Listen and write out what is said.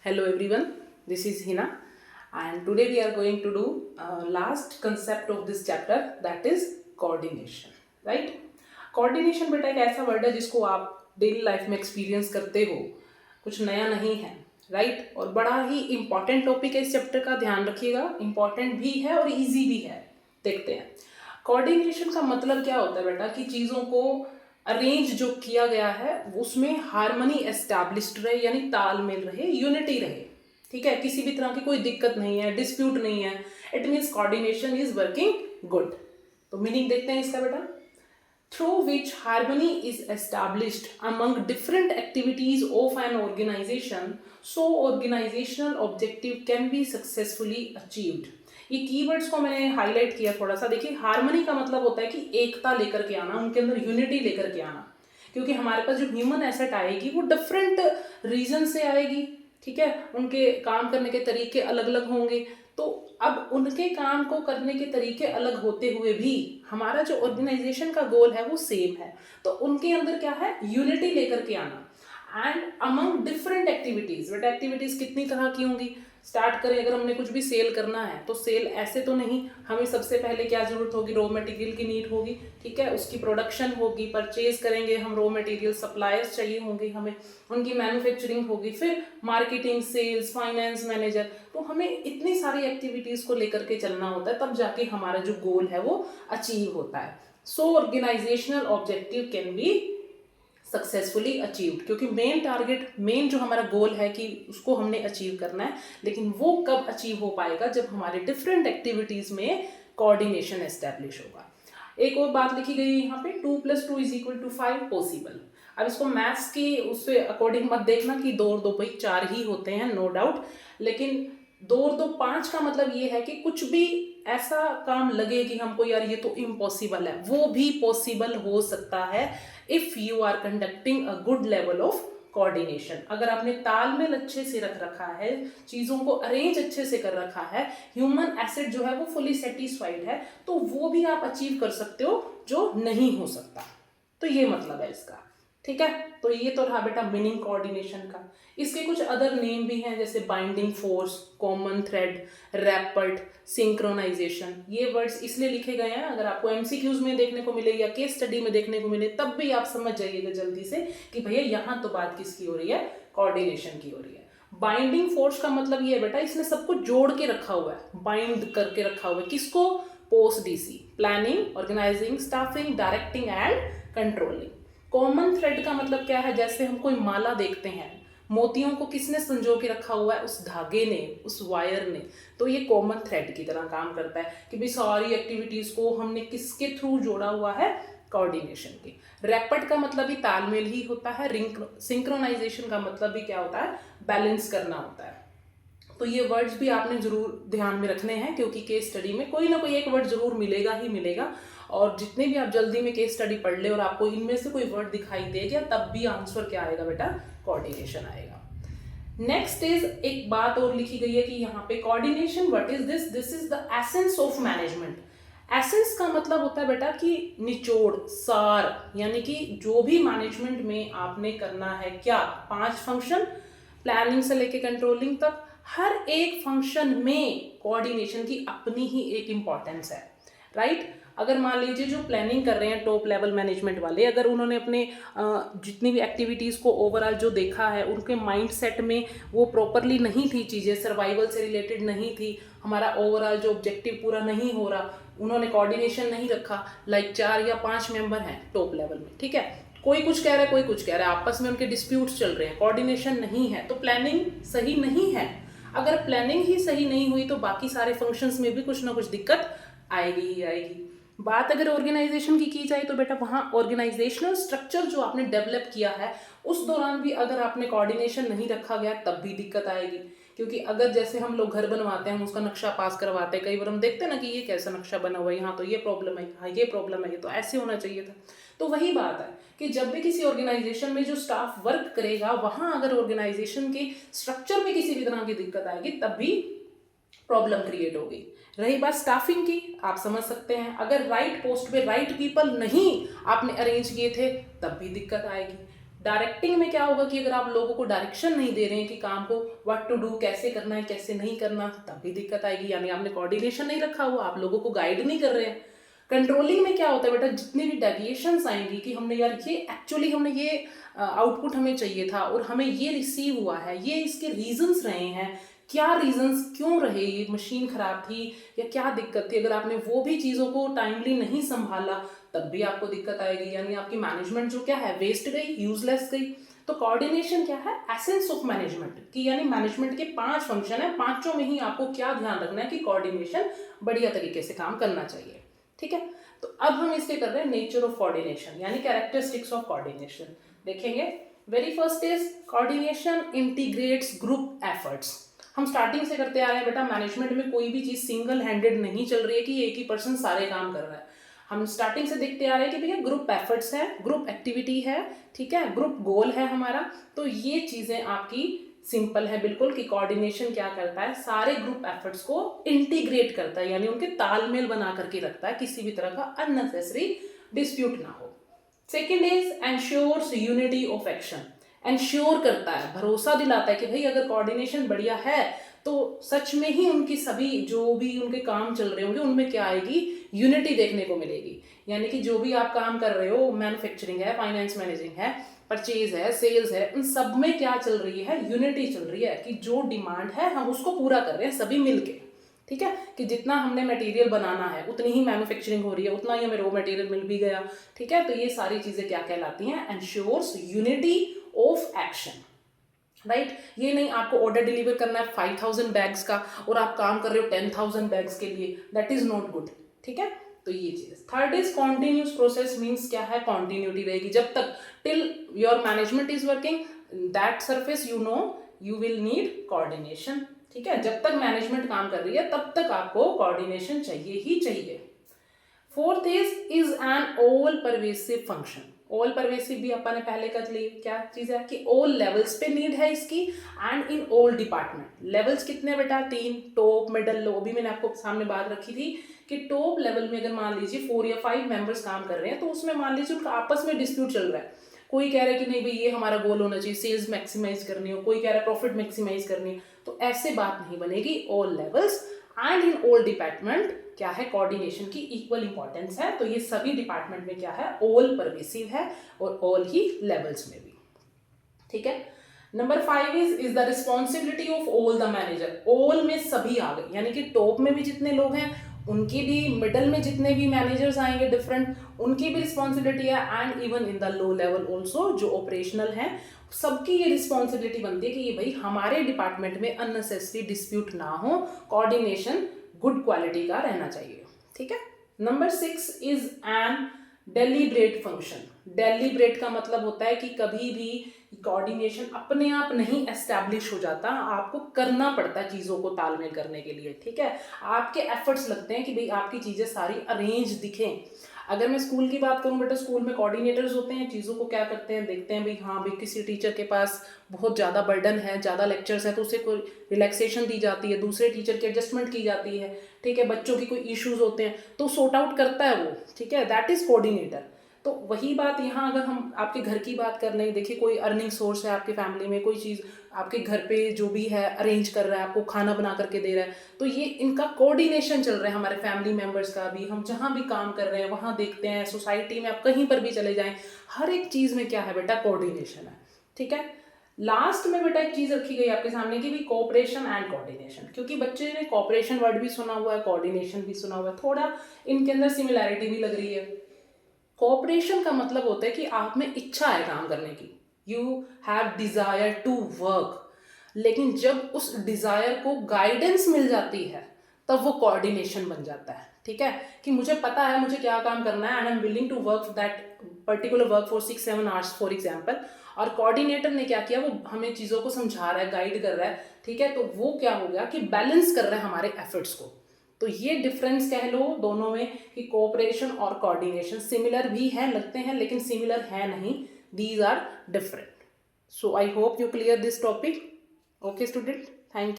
Hello everyone, this is Hina and today we are going to do last concept of this chapter, that is coordination, right? Coordination बेटा एक ऐसा word है जिसको आप daily life में experience करते हो, कुछ नया नहीं है, राइट? और बड़ा ही इंपॉर्टेंट टॉपिक है इस चैप्टर का, ध्यान रखिएगा, इंपॉर्टेंट भी है और इजी भी है। देखते हैं कोऑर्डिनेशन का मतलब क्या होता है बेटा, कि चीज़ों को अरेंज जो किया गया है उसमें हार्मनी एस्टैब्लिश्ड रहे, यानी तालमेल रहे, यूनिटी रहे, ठीक है, किसी भी तरह की कोई दिक्कत नहीं है, डिस्प्यूट नहीं है। It means coordination is working good. तो मीनिंग देखते हैं इसका बेटा, through which harmony is established among different activities of an organization, so organizational objective can be successfully achieved. ये कीवर्ड्स को मैंने हाईलाइट किया थोड़ा सा। देखिए, हार्मनी का मतलब होता है कि एकता लेकर के आना, उनके अंदर यूनिटी लेकर के आना, क्योंकि हमारे पास जो ह्यूमन एसेट आएगी वो डिफरेंट रीजन से आएगी, ठीक है, उनके काम करने के तरीके अलग अलग होंगे। तो अब उनके काम को करने के तरीके अलग होते हुए भी हमारा जो ऑर्गेनाइजेशन का गोल है वो सेम है। तो उनके अंदर क्या है, यूनिटी लेकर के आना। एंड अमंग डिफरेंट एक्टिविटीज, बेटा एक्टिविटीज कितनी तरह की होंगी, स्टार्ट करें। अगर हमने कुछ भी सेल करना है तो सेल ऐसे तो नहीं, हमें सबसे पहले क्या जरूरत होगी, रॉ मटेरियल की नीड होगी, ठीक है, उसकी प्रोडक्शन होगी, परचेज करेंगे हम रॉ मटेरियल, सप्लायर्स चाहिए होंगे हमें, उनकी मैन्युफैक्चरिंग होगी, फिर मार्केटिंग, सेल्स, फाइनेंस मैनेजर। तो हमें इतनी सारी एक्टिविटीज को लेकर के चलना होता है, तब जाके हमारा जो गोल है वो अचीव होता है। So organizational objective can be successfully achieved, क्योंकि मेन टारगेट, मेन जो हमारा गोल है कि उसको हमने अचीव करना है, लेकिन वो कब अचीव हो पाएगा, जब हमारे डिफरेंट एक्टिविटीज में कोऑर्डिनेशन एस्टेब्लिश होगा। एक और बात लिखी गई है यहाँ पे, 2 + 2 = 5 पॉसिबल। अब इसको मैथ्स की उससे अकॉर्डिंग मत देखना कि 2 और 2 भाई 4 ही होते हैं, नो डाउट, लेकिन 2 और 2 5 का मतलब ये है कि कुछ भी ऐसा काम लगे कि हमको यार ये तो इम्पॉसिबल है, वो भी पॉसिबल हो सकता है if you are conducting a good level of coordination. अगर आपने तालमेल अच्छे से रख रखा है, चीज़ों को अरेंज अच्छे से कर रखा है, ह्यूमन एसेट जो है वो फुली सेटिस्फाइड है, तो वो भी आप अचीव कर सकते हो जो नहीं हो सकता। तो ये मतलब है इसका, ठीक है। तो ये तो रहा बेटा मीनिंग कोऑर्डिनेशन का। इसके कुछ अदर नेम भी हैं, जैसे binding force, common thread, rapport, synchronization. ये वर्ड्स इसलिए लिखे गए हैं, अगर आपको एमसीक्यूज में देखने को मिले या केस स्टडी में देखने को मिले, तब भी आप समझ जाइएगा जल्दी से कि भैया यहाँ तो बात किसकी हो रही है, कोऑर्डिनेशन की हो रही है। बाइंडिंग फोर्स का मतलब ये है बेटा, इसने सबको जोड़ के रखा हुआ है, बाइंड करके रखा हुआ है। किसको? Post DC, planning, organizing, staffing, directing and controlling. Common thread का मतलब क्या है, जैसे हम कोई माला देखते हैं, मोतियों को किसने संजो के रखा हुआ है, उस धागे ने, उस वायर ने। तो ये कॉमन थ्रेड की तरह काम करता है कि भाई सारी एक्टिविटीज को हमने किसके थ्रू जोड़ा हुआ है, कोऑर्डिनेशन के। रैपर्ट का मतलब भी तालमेल ही होता है। सिंक्रोनाइजेशन का मतलब भी क्या होता है, बैलेंस करना होता है। तो ये वर्ड्स भी आपने जरूर ध्यान में रखने हैं, क्योंकि केस स्टडी में कोई ना कोई एक वर्ड जरूर मिलेगा ही मिलेगा। और जितने भी आप जल्दी में केस स्टडी पढ़ ले और आपको इनमें से कोई वर्ड दिखाई दे गया, तब भी आंसर क्या आएगा बेटा, कोऑर्डिनेशन आएगा। नेक्स्ट इज, एक बात और लिखी गई है कि यहाँ पे coordination, what is this, this is the essence of management. Essence का मतलब होता है बेटा कि निचोड़, सार, यानी कि जो भी मैनेजमेंट में आपने करना है, क्या 5 फंक्शन, प्लानिंग से लेके कंट्रोलिंग तक, हर एक फंक्शन में कोऑर्डिनेशन की अपनी ही एक इंपॉर्टेंस है, राइट? अगर मान लीजिए जो प्लानिंग कर रहे हैं टॉप लेवल मैनेजमेंट वाले, अगर उन्होंने अपने जितनी भी एक्टिविटीज़ को ओवरऑल जो देखा है, उनके माइंड सेट में वो प्रॉपरली नहीं थी, चीज़ें सर्वाइवल से रिलेटेड नहीं थी, हमारा ओवरऑल जो ऑब्जेक्टिव पूरा नहीं हो रहा, उन्होंने कोऑर्डिनेशन नहीं रखा, लाइक 4 या 5 मेंबर हैं टॉप लेवल में, ठीक है, कोई कुछ कह रहा है, कोई कुछ कह रहा है, आपस में उनके डिस्प्यूट्स चल रहे हैं, कोऑर्डिनेशन नहीं है, तो प्लानिंग सही नहीं है। अगर प्लानिंग ही सही नहीं हुई तो बाकी सारे फंक्शंस में भी कुछ ना कुछ दिक्कत आएगी ही आएगी। बात अगर ऑर्गेनाइजेशन की जाए तो बेटा वहाँ ऑर्गेनाइजेशनल स्ट्रक्चर जो आपने डेवलप किया है, उस दौरान भी अगर आपने कोऑर्डिनेशन नहीं रखा गया, तब भी दिक्कत आएगी। क्योंकि अगर जैसे हम लोग घर बनवाते हैं, हम उसका नक्शा पास करवाते हैं, कई बार हम देखते हैं ना कि ये कैसा नक्शा बना हुआ है, यहाँ तो ये प्रॉब्लम है, हाँ ये प्रॉब्लम है, ये तो ऐसे होना चाहिए था। तो वही बात है कि जब भी किसी ऑर्गेनाइजेशन में जो स्टाफ वर्क करेगा, वहाँ अगर ऑर्गेनाइजेशन के स्ट्रक्चर में किसी भी तरह की दिक्कत आएगी, तब भी प्रॉब्लम क्रिएट होगी। रही बात स्टाफिंग की, आप समझ सकते हैं, अगर राइट पोस्ट पे राइट पीपल नहीं आपने अरेंज किए थे, तब भी दिक्कत आएगी। डायरेक्टिंग में क्या होगा कि अगर आप लोगों को डायरेक्शन नहीं दे रहे हैं कि काम को व्हाट टू डू, कैसे करना है कैसे नहीं करना, तब भी दिक्कत आएगी, यानी आपने कोऑर्डिनेशन नहीं रखा हुआ, आप लोगों को गाइड नहीं कर रहे हैं। कंट्रोलिंग में क्या होता है बेटा, जितनी भी डेविएशंस आएंगी कि हमने यार ये एक्चुअली हमने ये आउटपुट हमें चाहिए था और हमें ये रिसीव हुआ है, ये इसके रीजंस रहे हैं, क्या रीजंस क्यों रहे, ये मशीन खराब थी या क्या दिक्कत थी, अगर आपने वो भी चीज़ों को टाइमली नहीं संभाला तब भी आपको दिक्कत आएगी, यानी आपकी मैनेजमेंट जो क्या है वेस्ट गई, यूजलेस गई। तो कोऑर्डिनेशन क्या है, एसेंस ऑफ मैनेजमेंट की, यानी मैनेजमेंट के 5 फंक्शन है, पांचों में ही आपको क्या ध्यान रखना है कि कोऑर्डिनेशन बढ़िया तरीके से काम करना चाहिए। ठीक है, तो अब हम इसके कर रहे हैं नेचर ऑफ कोऑर्डिनेशन यानी कैरेक्टरिस्टिक्स ऑफ कोऑर्डिनेशन देखेंगे। Very first is coordination integrates group efforts. हम स्टार्टिंग से करते आ रहे हैं बेटा, मैनेजमेंट में कोई भी चीज सिंगल हैंडेड नहीं चल रही है कि एक ही पर्सन सारे काम कर रहा है। हम स्टार्टिंग से देखते आ रहे हैं कि भैया ग्रुप एफर्ट्स है, ग्रुप एक्टिविटी है, ठीक है, ग्रुप गोल है हमारा। तो ये चीजें आपकी सिंपल है बिल्कुल कि कोऑर्डिनेशन क्या करता है, सारे ग्रुप एफर्ट्स को इंटीग्रेट करता है, यानी उनके तालमेल बना करके रखता है, किसी भी तरह का अननेसेसरी डिस्प्यूट ना हो। Second is ensures unity of action. Ensure करता है, भरोसा दिलाता है कि भाई अगर कोऑर्डिनेशन बढ़िया है तो सच में ही उनकी सभी जो भी उनके काम चल रहे होंगे उनमें क्या आएगी, यूनिटी देखने को मिलेगी। यानी कि जो भी आप काम कर रहे हो, मैन्युफैक्चरिंग है, फाइनेंस मैनेजिंग है, परचेज है, सेल्स है, उन सब में क्या चल रही है, यूनिटी चल रही है कि जो डिमांड है हम उसको पूरा कर रहे हैं सभी मिलके। ठीक है, कि जितना हमने मटेरियल बनाना है उतनी ही मैन्युफैक्चरिंग हो रही है, उतना ही हमें रॉ मटेरियल मिल भी गया। ठीक है, तो ये सारी चीजें क्या कहलाती हैं, ensures unity of action. Right, ये नहीं आपको ऑर्डर डिलीवर करना है 5000 बैग्स का और आप काम कर रहे हो 10,000 बैग्स के लिए, दैट इज नॉट गुड। ठीक है, तो ये चीज। Third is continuous process, means क्या है, कॉन्टिन्यूटी रहेगी जब तक till your management is working that surface, you know you will need coordination. ठीक है, जब तक मैनेजमेंट काम कर रही है तब तक आपको कोऑर्डिनेशन चाहिए ही चाहिए। Fourth is an all pervasive function. All pervasive भी अपन ने पहले कर ली, क्या चीज है कि ऑल लेवल्स पे नीड है इसकी and in all department. Levels कितने बेटा, 3, टॉप मिडल लो। अभी मैंने आपको सामने बात रखी थी कि टॉप लेवल में अगर मान लीजिए 4 या 5 मेंबर्स काम कर रहे हैं तो उसमें मान लीजिए उनका आपस में डिस्प्यूट चल रहा है, कोई कह रहा है कि नहीं भाई ये हमारा गोल होना चाहिए, सेल्स मैक्सिमाइज करनी हो, कोई कह रहा है प्रॉफिट मैक्सिमाइज करनी है, तो ऐसे बात नहीं बनेगी। All levels and in all department क्या है, कोऑर्डिनेशन की इक्वल इंपॉर्टेंस है। तो ये सभी डिपार्टमेंट में क्या है, ऑल परवेसिव है और ऑल ही लेवल्स में भी। ठीक है, number 5 is the responsibility of all the manager. All में सभी आ गए, यानी कि टॉप में भी जितने लोग हैं उनकी भी, मिडल में जितने भी मैनेजर्स आएंगे डिफरेंट, उनकी भी रिस्पॉन्सिबिलिटी है and even in the low level also जो ऑपरेशनल है, सबकी ये रिस्पॉन्सिबिलिटी बनती है कि ये भाई हमारे डिपार्टमेंट में अननेसेसरी डिस्प्यूट ना हो, कोऑर्डिनेशन गुड क्वालिटी का रहना चाहिए। ठीक है, number 6 is an deliberate function. Deliberate का मतलब होता है कि कभी भी कोऑर्डिनेशन अपने आप नहीं एस्टैब्लिश हो जाता, आपको करना पड़ता है चीज़ों को तालमेल करने के लिए। ठीक है, आपके एफर्ट्स लगते हैं कि भाई आपकी चीज़ें सारी अरेंज दिखें। अगर मैं स्कूल की बात करूं बेटा, स्कूल में कोऑर्डिनेटर्स होते हैं, चीज़ों को क्या करते हैं, देखते हैं भाई हाँ भाई किसी टीचर के पास बहुत ज़्यादा बर्डन है, ज़्यादा लेक्चर्स है तो उसे कोई रिलैक्सेशन दी जाती है, दूसरे टीचर की एडजस्टमेंट की जाती है। ठीक है, बच्चों की कोई इश्यूज होते हैं तो सॉर्ट आउट करता है वो। ठीक है, दैट इज कोऑर्डिनेटर। तो वही बात यहाँ अगर हम आपके घर की बात कर लें, देखिए कोई अर्निंग सोर्स है आपके फैमिली में, कोई चीज़ आपके घर पे जो भी है अरेंज कर रहा है, आपको खाना बना करके दे रहा है, तो ये इनका कोऑर्डिनेशन चल रहा है हमारे फैमिली मेंबर्स का भी। हम जहाँ भी काम कर रहे हैं वहाँ देखते हैं, सोसाइटी में आप कहीं पर भी चले जाएं, हर एक चीज़ में क्या है बेटा, कोऑर्डिनेशन है। ठीक है, लास्ट में बेटा एक चीज रखी गई आपके सामने की भी, कोऑपरेशन एंड कोऑर्डिनेशन, क्योंकि बच्चे ने कोऑपरेशन वर्ड भी सुना हुआ है, कोऑर्डिनेशन भी सुना हुआ है, थोड़ा इनके अंदर सिमिलैरिटी भी लग रही है। कोऑपरेशन का मतलब होता है कि आप में इच्छा है काम करने की, you have desire to work, लेकिन जब उस डिजायर को गाइडेंस मिल जाती है तब वो कोऑर्डिनेशन बन जाता है। ठीक है, कि मुझे पता है मुझे क्या काम करना है and I am willing to work that particular work for 6-7 hours for example, और कोऑर्डिनेटर ने क्या किया, वो हमें चीज़ों को समझा रहा है, गाइड कर रहा है। ठीक है, तो वो क्या हो गया कि बैलेंस कर रहा है हमारे एफर्ट्स को। तो ये डिफरेंस कह लो दोनों में कि कोऑपरेशन और कोऑर्डिनेशन सिमिलर भी है, लगते हैं लेकिन सिमिलर है नहीं, these are different. So I hope you clear this topic. Okay student, thank you.